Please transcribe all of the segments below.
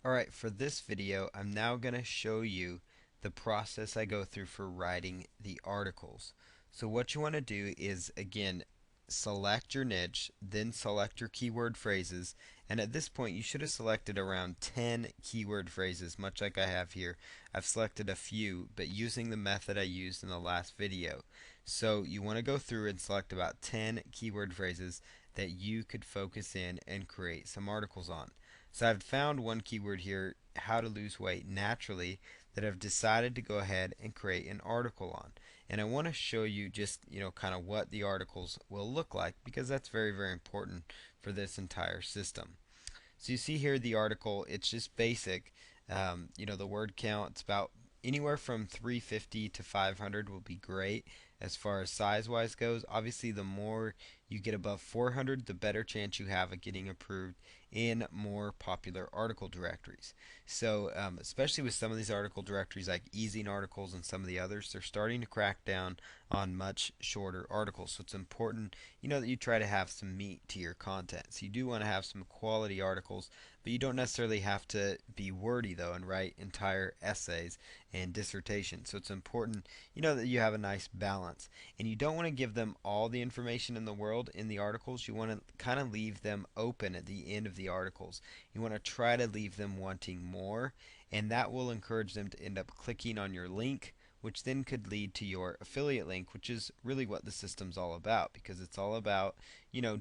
Alright, for this video, I'm now going to show you the process I go through for writing the articles. So what you want to do is, again, select your niche, then select your keyword phrases, and at this point you should have selected around 10 keyword phrases, much like I have here. I've selected a few, but using the method I used in the last video. So you want to go through and select about 10 keyword phrases that you could focus in and create some articles on. So I've found one keyword here, how to lose weight naturally, that I've decided to go ahead and create an article on. And I want to show you just, kind of what the articles will look like because that's very, very important for this entire system. So you see here the article, it's just basic. The word count, it's about anywhere from 350 to 500 will be great as far as size wise goes. Obviously, the more you get above 400, the better chance you have of getting approved in more popular article directories. So, especially with some of these article directories like Easing Articles and some of the others, they're starting to crack down on much shorter articles. So it's important, that you try to have some meat to your content. So you do want to have some quality articles, but you don't necessarily have to be wordy though and write entire essays and dissertations. So it's important, that you have a nice balance. And you don't want to give them all the information in the world in the articles. You want to kind of leave them open at the end of the articles. You want to try to leave them wanting more, and that will encourage them to end up clicking on your link, which then could lead to your affiliate link, which is really what the system's all about, because it's all about,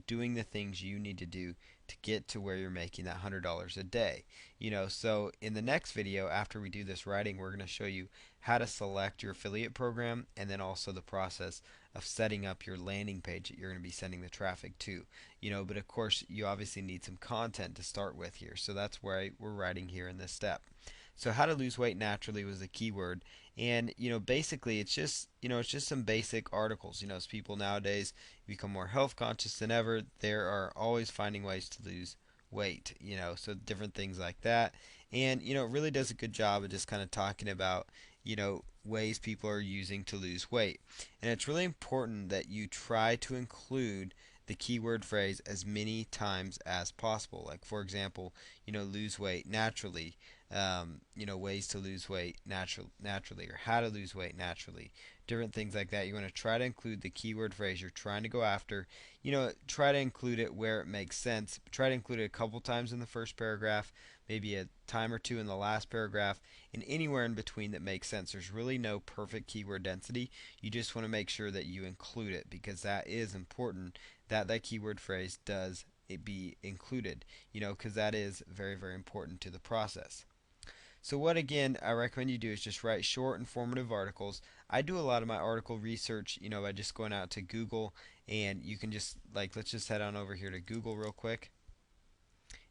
doing the things you need to do to get to where you're making that $100 a day. So in the next video, after we do this writing, we're going to show you how to select your affiliate program and then also the process of setting up your landing page that you're going to be sending the traffic to. But of course, you obviously need some content to start with here. So that's where we're writing here in this step. So how to lose weight naturally was the keyword, and basically it's just some basic articles. As people nowadays become more health conscious than ever, they are always finding ways to lose weight. So different things like that, and it really does a good job of just kind of talking about ways people are using to lose weight. And it's really important that you try to include the keyword phrase as many times as possible. Like for example, lose weight naturally, ways to lose weight naturally, or how to lose weight naturally, different things like that. You want to try to include the keyword phrase you're trying to go after. Try to include it where it makes sense. Try to include it a couple times in the first paragraph, maybe a time or two in the last paragraph, and anywhere in between that makes sense. There's really no perfect keyword density. You just want to make sure that you include it because that is important, that that keyword phrase does it be included, because that is very, very important to the process. So what again I recommend you do is just write short, informative articles. I do a lot of my article research, by just going out to Google, and you can just let's just head on over here to Google real quick,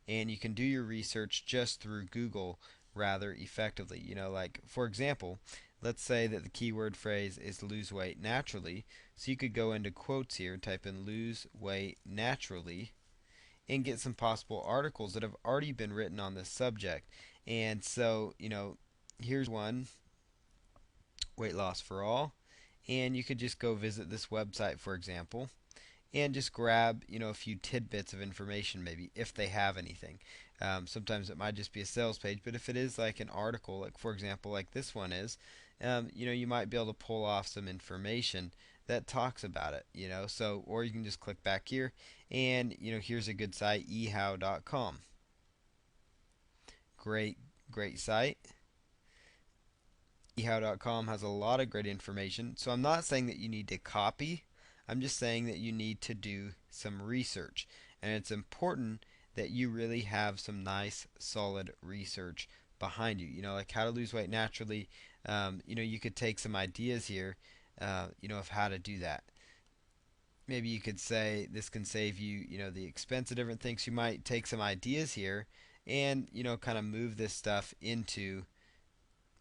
and you can do your research just through Google rather effectively. Like for example, let's say that the keyword phrase is lose weight naturally. So you could go into quotes here, type in lose weight naturally, and get some possible articles that have already been written on this subject. And so, here's one, weight loss for all. And you could just go visit this website, for example, and just grab, a few tidbits of information, maybe if they have anything. Sometimes it might just be a sales page, but if it is like an article, like for example, like this one is, you might be able to pull off some information that talks about it, So, or you can just click back here, and here's a good site, ehow.com. Great, great site. ehow.com has a lot of great information. So I'm not saying that you need to copy. I'm just saying that you need to do some research. And it's important that you really have some nice, solid research behind you. Like how to lose weight naturally. You could take some ideas here, of how to do that. Maybe you could say this can save you, the expense of different things. You might take some ideas here and, kind of move this stuff into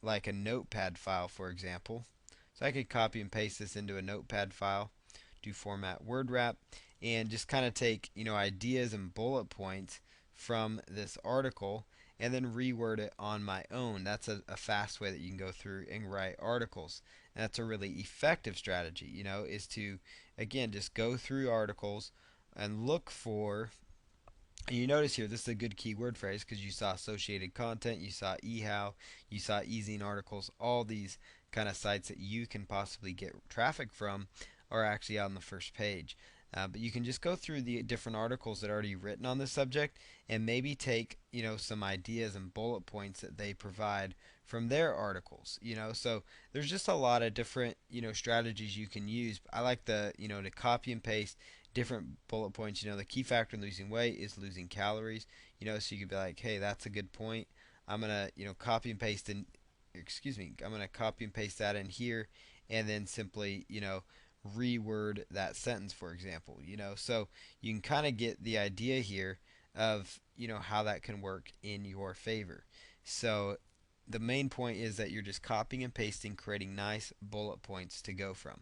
like a notepad file, for example. So I could copy and paste this into a notepad file, do format word wrap, and just kind of take, ideas and bullet points from this article and then reword it on my own. That's a fast way that you can go through and write articles. And that's a really effective strategy, is to, again, just go through articles and look for And you notice here, this is a good keyword phrase because you saw associated content, you saw eHow, you saw eZine articles, all these kind of sites that you can possibly get traffic from are actually on the first page. But you can just go through the different articles that are already written on this subject and maybe take, some ideas and bullet points that they provide from their articles. So there's just a lot of different, strategies you can use. I like to copy and paste different bullet points. The key factor in losing weight is losing calories. So you could be like, hey, that's a good point. I'm gonna, copy and paste in. Excuse me. I'm gonna copy and paste that in here, and then simply, reword that sentence, for example. So you can kind of get the idea here of, how that can work in your favor. So the main point is that you're just copying and pasting, creating nice bullet points to go from.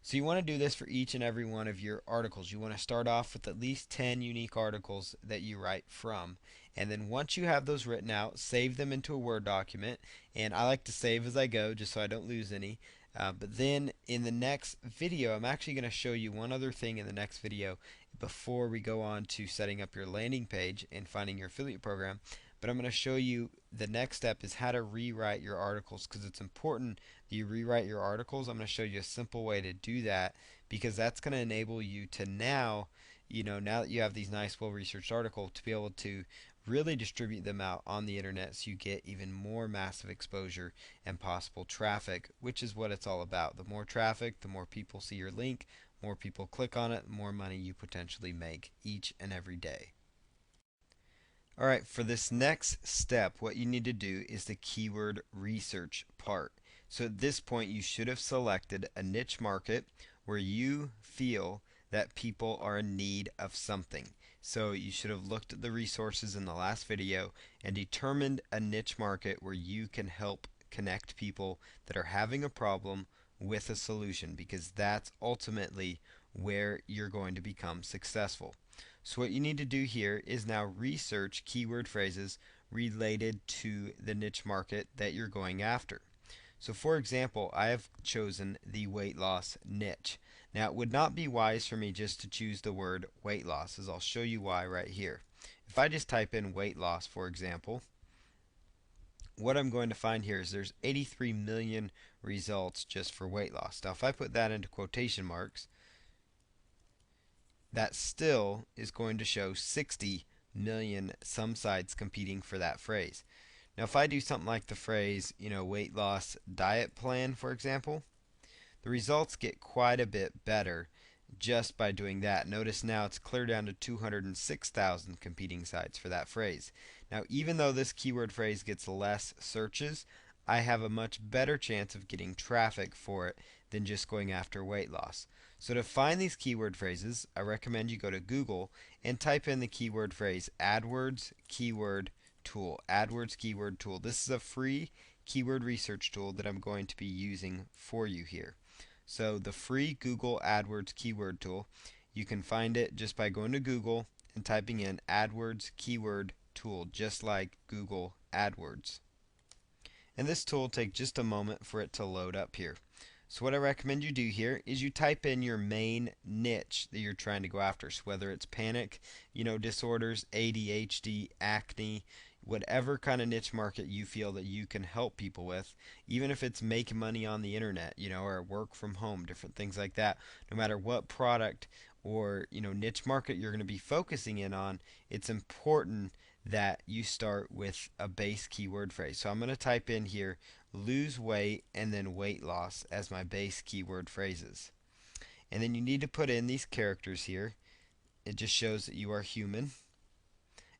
So you want to do this for each and every one of your articles. You want to start off with at least 10 unique articles that you write from. And then once you have those written out, save them into a Word document. And I like to save as I go just so I don't lose any. But then in the next video, I'm actually going to show you one other thing in the next video before we go on to setting up your landing page and finding your affiliate program. But I'm going to show you the next step is how to rewrite your articles, because it's important that you rewrite your articles. I'm going to show you a simple way to do that, because that's going to enable you to now, now that you have these nice, well-researched articles, to be able to really distribute them out on the internet so you get even more massive exposure and possible traffic, which is what it's all about. The more traffic, the more people see your link, more people click on it, the more money you potentially make each and every day. Alright, for this next step, what you need to do is the keyword research part. So at this point, you should have selected a niche market where you feel that people are in need of something. So you should have looked at the resources in the last video and determined a niche market where you can help connect people that are having a problem with a solution, because that's ultimately where you're going to become successful. So what you need to do here is now research keyword phrases related to the niche market that you're going after. So for example, I have chosen the weight loss niche. Now it would not be wise for me just to choose the word weight loss, as I'll show you why right here. If I just type in weight loss, for example, what I'm going to find here is there's 83 million results just for weight loss. Now if I put that into quotation marks, that still is going to show 60 million some sites competing for that phrase. Now if I do something like the phrase, weight loss diet plan, for example, the results get quite a bit better just by doing that. Notice now it's clear down to 206,000 competing sites for that phrase. Now even though this keyword phrase gets less searches, I have a much better chance of getting traffic for it than just going after weight loss. So to find these keyword phrases, I recommend you go to Google and type in the keyword phrase Adwords keyword tool. Adwords keyword tool. This is a free keyword research tool that I'm going to be using for you here. So the free Google AdWords keyword tool, you can find it just by going to Google and typing in AdWords keyword tool, just like Google AdWords. And this tool will take just a moment for it to load up here. So what I recommend you do here is you type in your main niche that you're trying to go after. So whether it's panic, disorders, ADHD, acne, whatever kind of niche market you feel that you can help people with, even if it's make money on the internet, or work from home, different things like that. No matter what product or niche market you're going to be focusing in on, it's important that you start with a base keyword phrase. So I'm going to type in here lose weight and then weight loss as my base keyword phrases. And then you need to put in these characters here. It just shows that you are human.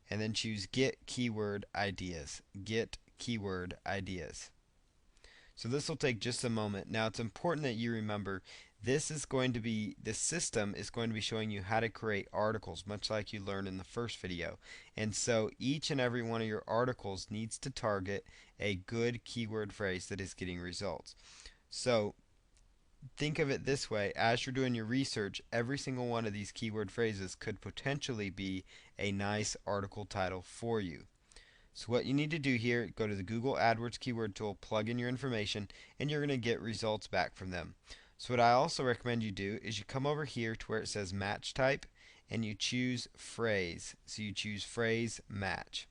And then choose get keyword ideas. Get keyword ideas. So this will take just a moment. Now it's important that you remember this system is going to be showing you how to create articles, much like you learned in the first video. And so each and every one of your articles needs to target a good keyword phrase that is getting results. So think of it this way: as you're doing your research, every single one of these keyword phrases could potentially be a nice article title for you. So what you need to do here, go to the Google AdWords keyword tool, plug in your information, and you're going to get results back from them. So what I also recommend you do is you come over here to where it says match type, and you choose phrase. So you choose phrase match.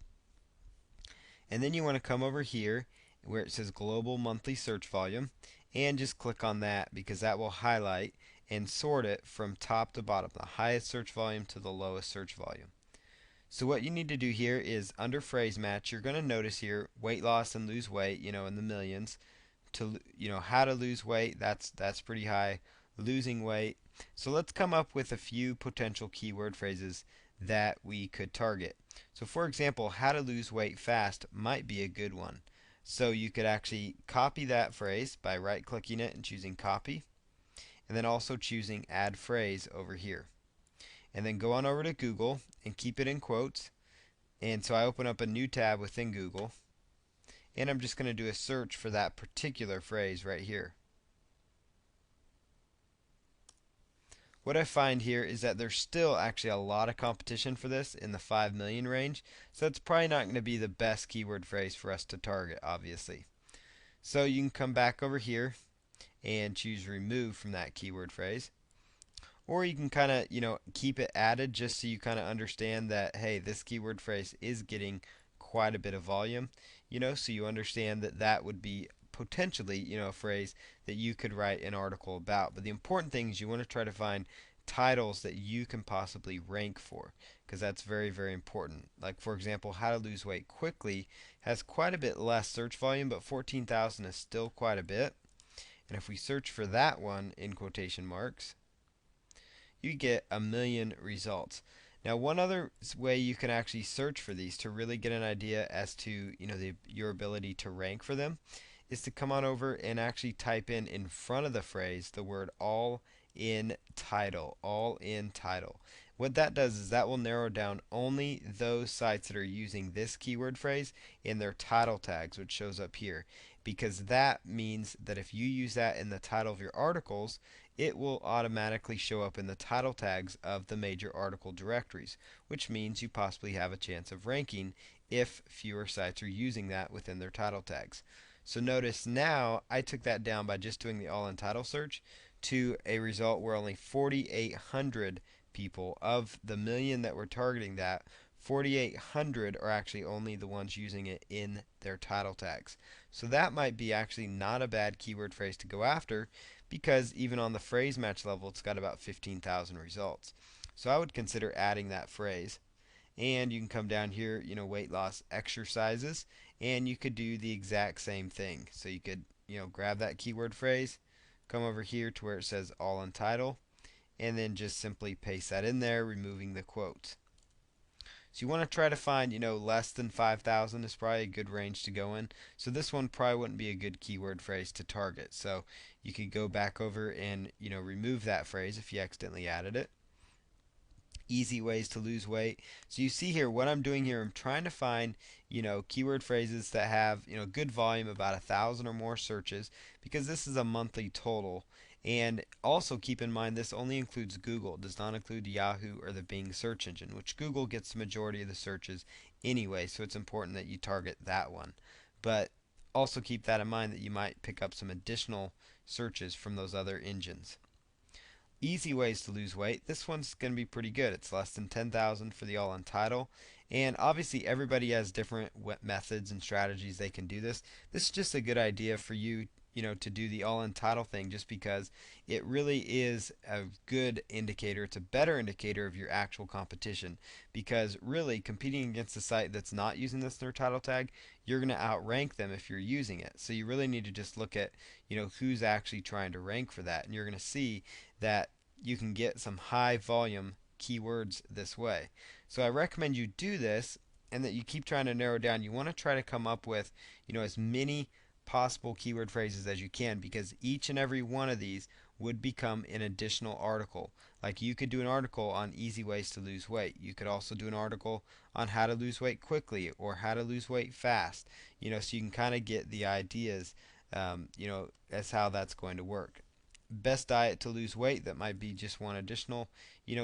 And then you want to come over here where it says global monthly search volume and just click on that because that will highlight and sort it from top to bottom, the highest search volume to the lowest search volume. So what you need to do here is under phrase match, you're going to notice here weight loss and lose weight, in the millions. To how to lose weight, that's pretty high. Losing weight. So let's come up with a few potential keyword phrases that we could target. So for example, how to lose weight fast might be a good one. So you could actually copy that phrase by right clicking it and choosing copy, and then also choosing add phrase over here. And then go on over to Google and keep it in quotes. And so I open up a new tab within Google, and I'm just going to do a search for that particular phrase right here. What I find here is that there's still actually a lot of competition for this in the 5 million range, so it's probably not going to be the best keyword phrase for us to target, obviously. So you can come back over here and choose remove from that keyword phrase. Or you can kind of, keep it added just so you kind of understand that, hey, this keyword phrase is getting quite a bit of volume, so you understand that that would be potentially, a phrase that you could write an article about. But the important thing is you want to try to find titles that you can possibly rank for, because that's very, very important. Like, for example, how to lose weight quickly has quite a bit less search volume, but 14,000 is still quite a bit. And if we search for that one in quotation marks, you get 1 million results. Now, one other way you can actually search for these to really get an idea as to your ability to rank for them is to come on over and actually type in front of the phrase the word all in title. All in title. What that does is that will narrow down only those sites that are using this keyword phrase in their title tags, which shows up here, because that means that if you use that in the title of your articles, it will automatically show up in the title tags of the major article directories, which means you possibly have a chance of ranking if fewer sites are using that within their title tags. So notice now I took that down by just doing the all-in title search to a result where only 4,800 people of the million that we're targeting, that 4,800 are actually only the ones using it in their title tags. So that might be actually not a bad keyword phrase to go after, because even on the phrase match level, it's got about 15,000 results. So I would consider adding that phrase. And you can come down here, weight loss exercises, and you could do the exact same thing. So you could, grab that keyword phrase, come over here to where it says all in title, and then just simply paste that in there, removing the quotes. So you want to try to find, less than 5,000 is probably a good range to go in. So this one probably wouldn't be a good keyword phrase to target. So you could go back over and, remove that phrase if you accidentally added it. Easy ways to lose weight. So you see here what I'm doing here, I'm trying to find, keyword phrases that have, good volume, about 1,000 or more searches, because this is a monthly total. And also keep in mind this only includes Google. It does not include Yahoo or the Bing search engine, which Google gets the majority of the searches anyway, so it's important that you target that one. But also keep that in mind that you might pick up some additional searches from those other engines. Easy ways to lose weight. This one's going to be pretty good. It's less than 10,000 for the all-in title. And obviously everybody has different methods and strategies they can do this. This is just a good idea for you, to do the all-in title thing, just because it really is a good indicator. It's a better indicator of your actual competition, because really competing against a site that's not using this in their title tag, you're going to outrank them if you're using it. So you really need to just look at, who's actually trying to rank for that, and you're going to see that you can get some high volume keywords this way. So I recommend you do this, and that you keep trying to narrow down. You want to try to come up with, as many possible keyword phrases as you can, because each and every one of these would become an additional article. Like you could do an article on easy ways to lose weight. You could also do an article on how to lose weight quickly or how to lose weight fast. So you can kind of get the ideas, as how that's going to work. Best diet to lose weight, that might be just one additional,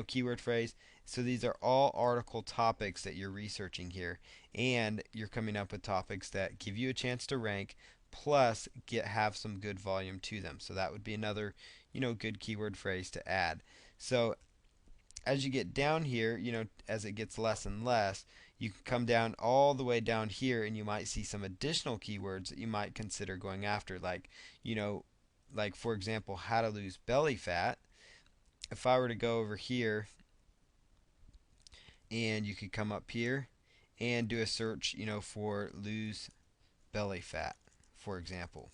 keyword phrase. So these are all article topics that you're researching here, and you're coming up with topics that give you a chance to rank, plus have some good volume to them. So that would be another, good keyword phrase to add. So as you get down here, as it gets less and less, you can come down all the way down here and you might see some additional keywords that you might consider going after, you know, like for example, how to lose belly fat. If I were to go over here and you could come up here and do a search, for lose belly fat, for example,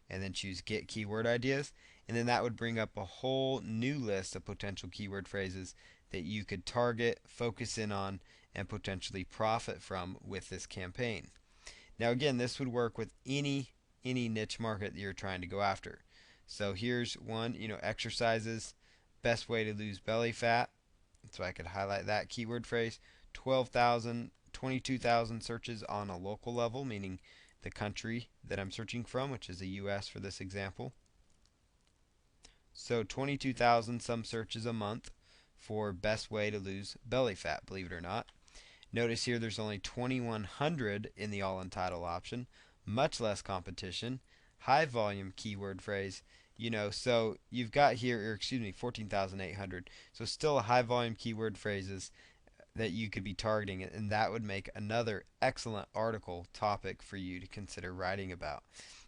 and then choose get keyword ideas, and then that would bring up a whole new list of potential keyword phrases that you could target, focus in on, and potentially profit from with this campaign. Now again, this would work with any niche market that you're trying to go after. So here's one, exercises, best way to lose belly fat. So I could highlight that keyword phrase. 12,000, 22,000 searches on a local level, meaning the country that I'm searching from, which is the US for this example. So 22,000 some searches a month for best way to lose belly fat, believe it or not. Notice here there's only 2,100 in the all in title option, much less competition, high volume keyword phrase, so you've got here, or excuse me, 14,800. So still a high volume keyword phrases that you could be targeting, and that would make another excellent article topic for you to consider writing about.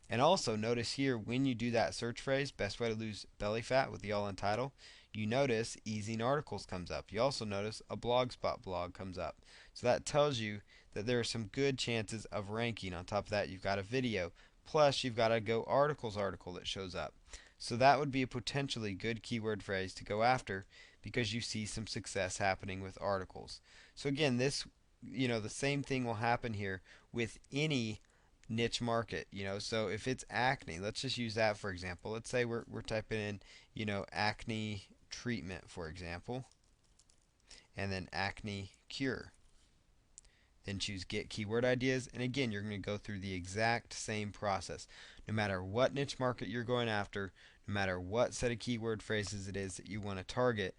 And also notice here, when you do that search phrase, best way to lose belly fat with the all in title, you notice easing articles comes up. You also notice a blogspot blog comes up. So that tells you that there are some good chances of ranking. On top of that, you've got a video, plus you've got a go articles article that shows up. So that would be a potentially good keyword phrase to go after because you see some success happening with articles. So again, this, the same thing will happen here with any niche market. So if it's acne, let's just use that for example. Let's say we're typing in, acne treatment, for example, and then acne cure. Then choose get keyword ideas, and again you're going to go through the exact same process. No matter what niche market you're going after, no matter what set of keyword phrases it is that you want to target,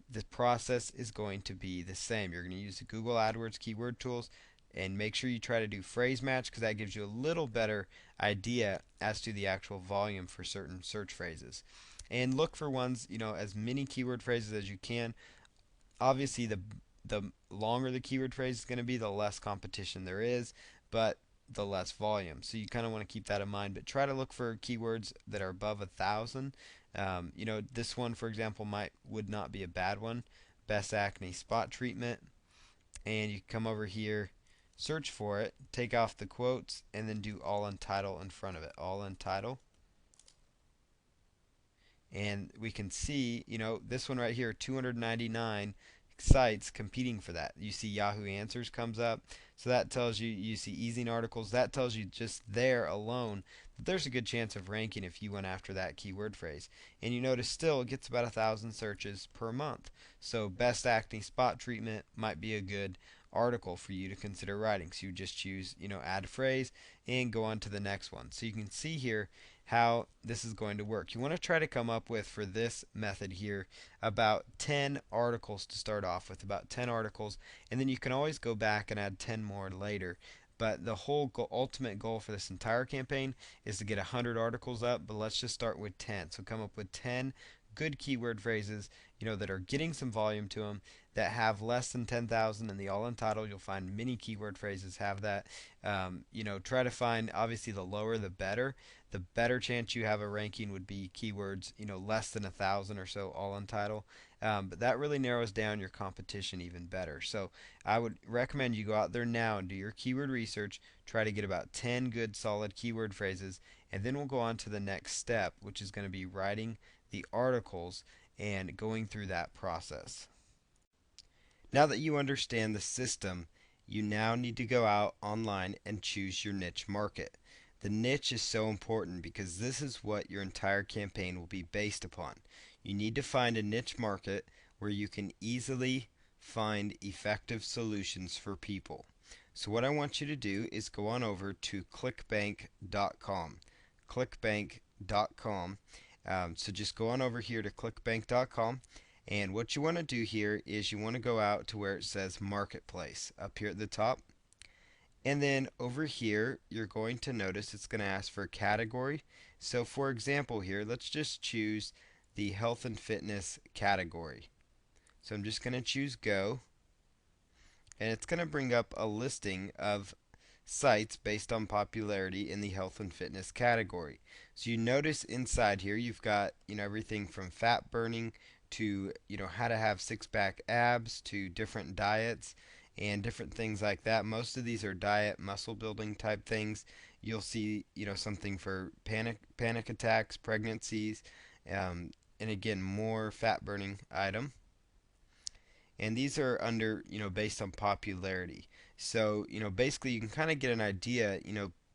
the process is going to be the same. You're going to use the Google AdWords keyword tools, and make sure you try to do phrase match because that gives you a little better idea as to the actual volume for certain search phrases. And look for ones, as many keyword phrases as you can. Obviously the longer the keyword phrase is going to be, the less competition there is, but the less volume. So you kind of want to keep that in mind, but try to look for keywords that are above 1,000. This one, for example, would not be a bad one. Best acne spot treatment, and you come over here, search for it, take off the quotes, and then do all in title in front of it. All in title. And we can see, this one right here, 299 sites competing for that. You see Yahoo Answers comes up, so that tells you, you see easing articles, that tells you just there alone that there's a good chance of ranking if you went after that keyword phrase. And you notice still it gets about 1,000 searches per month. So best acne spot treatment might be a good article for you to consider writing. So you just choose, add phrase and go on to the next one. So you can see here how this is going to work. You want to try to come up with, for this method here, about 10 articles to start off with, about 10 articles, and then you can always go back and add 10 more later. But the whole ultimate goal for this entire campaign is to get 100 articles up, but let's just start with 10. So come up with 10 good keyword phrases, that are getting some volume to them, that have less than 10,000 in the all in title. You'll find many keyword phrases have that. Try to find, obviously the lower the better. The better chance you have a ranking would be keywords, less than 1,000 or so all in title. But that really narrows down your competition even better. So I would recommend you go out there now and do your keyword research. Try to get about 10 good solid keyword phrases, and then we'll go on to the next step, which is going to be writing the articles and going through that process. Now that you understand the system, you now need to go out online and choose your niche market. The niche is so important because this is what your entire campaign will be based upon. You need to find a niche market where you can easily find effective solutions for people. So what I want you to do is go on over to clickbank.com. Clickbank.com. So just go on over here to clickbank.com, and what you want to do here is you want to go out to where it says Marketplace up here at the top. And then over here, you're going to notice it's going to ask for a category. So for example here, let's just choose the health and fitness category. So I'm just going to choose go, and it's going to bring up a listing of sites based on popularity in the health and fitness category. So you notice inside here you've got, everything from fat burning to, how to have six-pack abs to different diets and different things like that. Most of these are diet muscle building type things. You'll see, something for panic attacks, pregnancies, and again more fat burning item, and these are under, based on popularity. So, basically you can kind of get an idea.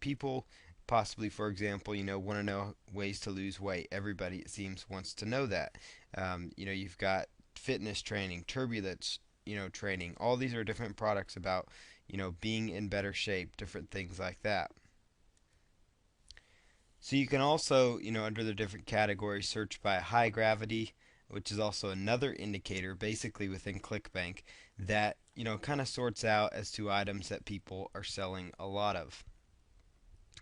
People possibly, for example, want to know ways to lose weight. Everybody, it seems, wants to know that. You've got fitness training, turbulence, training. All these are different products about, being in better shape, different things like that. So you can also, under the different categories, search by high gravity, which is also another indicator basically within ClickBank that, kind of sorts out as to items that people are selling a lot of.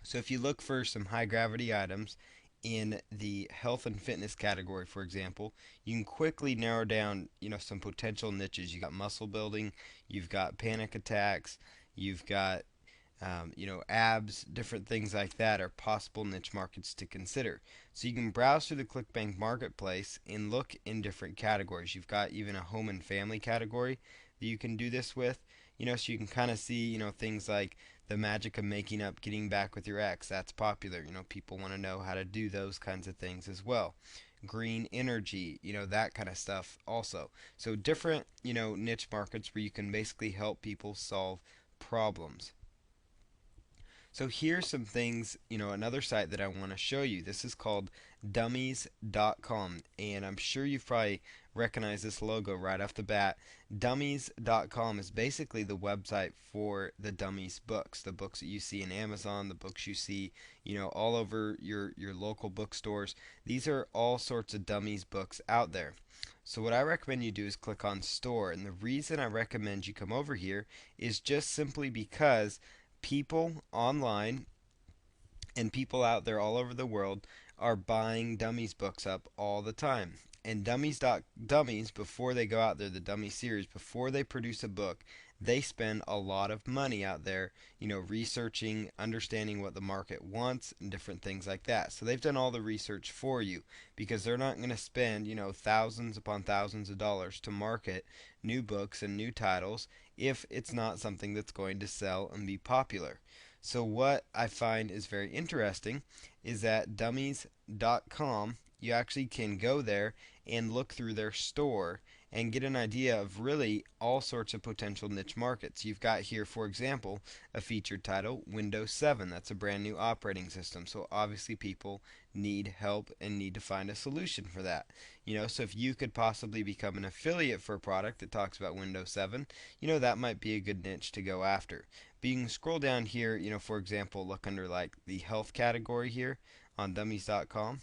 So if you look for some high gravity items in the health and fitness category, for example, you can quickly narrow down, some potential niches. You got muscle building, you've got panic attacks, you've got abs, different things like that are possible niche markets to consider. So you can browse through the ClickBank marketplace and look in different categories. You've got even a home and family category that you can do this with. So you can kind of see, things like the magic of making up, getting back with your ex. That's popular. People want to know how to do those kinds of things as well. Green energy, that kind of stuff also. So different, niche markets where you can basically help people solve problems. So here's some things, another site that I want to show you. This is called dummiescom, and I'm sure you've probably recognized this logo right off the bat. Dummies.com is basically the website for the Dummies books, the books that you see in Amazon, the books you see, all over your local bookstores. These are all sorts of Dummies books out there. So what I recommend you do is click on store, and the reason I recommend you come over here is just simply because people online and people out there all over the world are buying Dummies books up all the time. And Dummies, before they go out there, the Dummy series, before they produce a book, they spend a lot of money out there, researching, understanding what the market wants, and different things like that. So they've done all the research for you because they're not going to spend, thousands upon thousands of dollars to market new books and new titles if it's not something that's going to sell and be popular. So what I find is very interesting is that dummies.com, you actually can go there and look through their store and get an idea of really all sorts of potential niche markets. You've got here, for example, a featured title, Windows 7. That's a brand new operating system. So obviously people need help and need to find a solution for that. So if you could possibly become an affiliate for a product that talks about Windows 7, that might be a good niche to go after. But you can scroll down here, for example, look under like the health category here on dummies.com.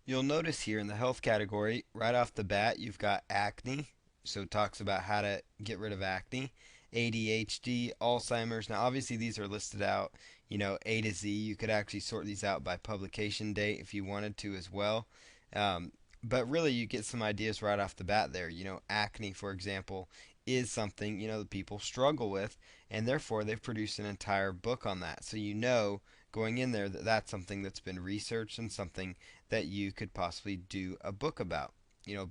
You'll notice here in the health category, right off the bat, you've got acne. So it talks about how to get rid of acne, ADHD, Alzheimer's. Now, obviously, these are listed out, A to Z. You could actually sort these out by publication date if you wanted to as well. But really, you get some ideas right off the bat there. Acne, for example, is something, that people struggle with, and therefore they've produced an entire book on that. So going in there that that's something that's been researched and something that you could possibly do a book about.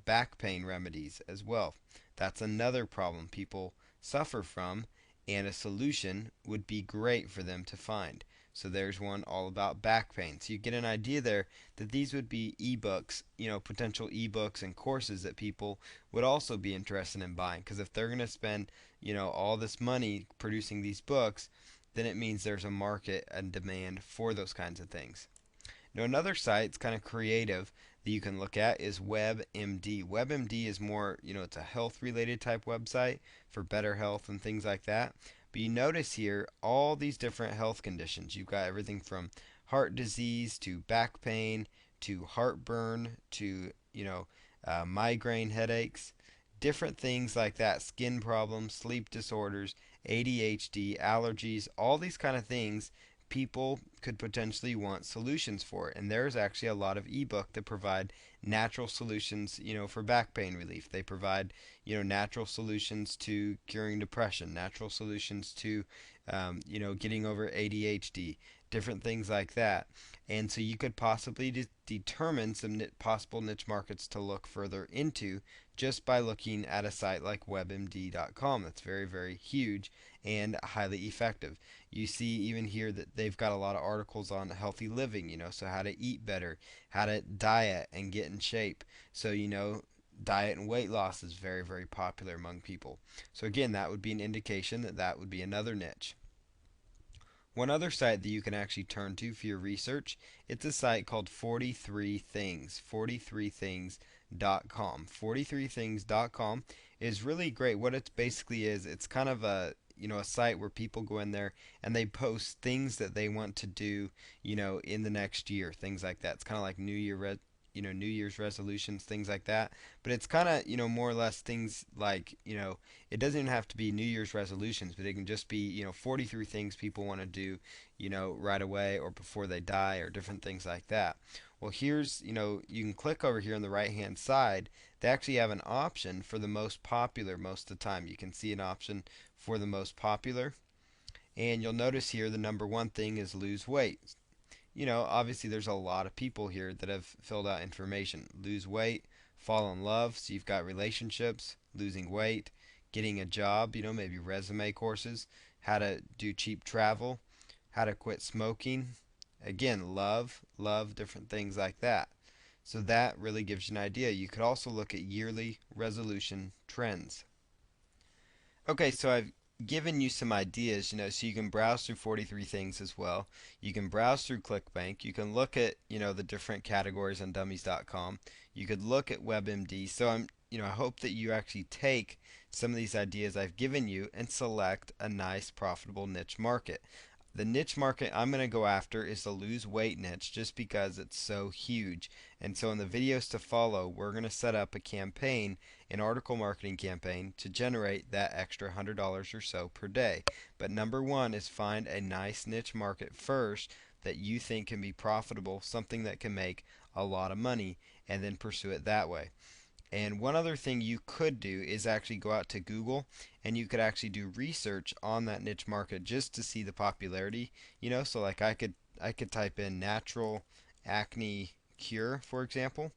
Back pain remedies as well. That's another problem people suffer from, and a solution would be great for them to find. So there's one all about back pain. So you get an idea there that these would be ebooks, potential ebooks and courses that people would also be interested in buying. Because if they're going to spend, all this money producing these books, then it means there's a market and demand for those kinds of things. Now another site that's kind of creative that you can look at is WebMD. WebMD is more, it's a health related type website for better health and things like that. But you notice here all these different health conditions. You've got everything from heart disease to back pain to heartburn to, migraine headaches, different things like that, skin problems, sleep disorders, ADHD, allergies, all these kind of things people could potentially want solutions for it. And there's actually a lot of ebook that provide natural solutions, for back pain relief. They provide, natural solutions to curing depression, natural solutions to, getting over ADHD, different things like that. And so you could possibly determine some possible niche markets to look further into just by looking at a site like WebMD.com. That's very, very huge and highly effective. You see even here that they've got a lot of articles on healthy living, so how to eat better, how to diet and get in shape. So, diet and weight loss is very, very popular among people. So again, that would be an indication that that would be another niche. One other site that you can actually turn to for your research, it's a site called 43 Things, 43things.com. 43things.com is really great. What it basically is, it's kind of a site where people go in there and they post things that they want to do, in the next year, things like that. It's kind of like New Year's resolutions, things like that. But it's kind of, more or less things like, it doesn't even have to be New Year's resolutions, but it can just be, 43 things people want to do, right away or before they die or different things like that. Well, here's, you can click over here on the right hand side. They actually have an option for the most popular most of the time. You can see an option for the most popular. And you'll notice here the number one thing is lose weight. Obviously there's a lot of people here that have filled out information. Lose weight, fall in love, so you've got relationships, losing weight, getting a job, maybe resume courses, how to do cheap travel, how to quit smoking. Again, love, different things like that. So that really gives you an idea. You could also look at yearly resolution trends. Okay, so I've given you some ideas, so you can browse through 43 things as well. You can browse through ClickBank. You can look at, the different categories on dummies.com. You could look at WebMD. So I hope that you actually take some of these ideas I've given you and select a nice profitable niche market. The niche market I'm going to go after is the lose weight niche just because it's so huge. And so in the videos to follow, we're going to set up a campaign, an article marketing campaign, to generate that extra $100 or so per day. But number one is find a nice niche market first that you think can be profitable, something that can make a lot of money, and then pursue it that way. And one other thing you could do is actually go out to Google and you could actually do research on that niche market just to see the popularity. So like I could type in natural acne cure, for example,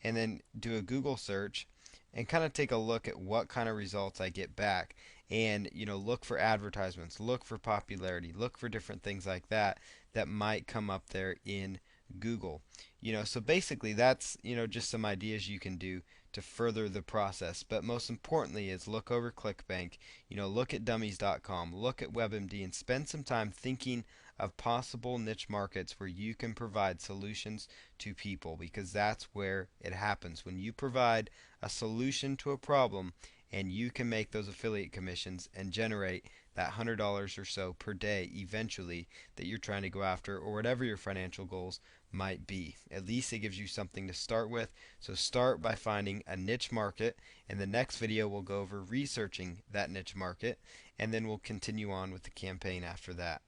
and then do a Google search and kind of take a look at what kind of results I get back. And look for advertisements, look for popularity, look for different things like that that might come up there in Google. So basically that's just some ideas you can do to further the process. But most importantly is look over ClickBank, look at dummies.com, look at WebMD, and spend some time thinking of possible niche markets where you can provide solutions to people, because that's where it happens. When you provide a solution to a problem and you can make those affiliate commissions and generate that $100 or so per day eventually that you're trying to go after, or whatever your financial goals might be. At least it gives you something to start with. So start by finding a niche market. In the next video we'll go over researching that niche market, and then we'll continue on with the campaign after that.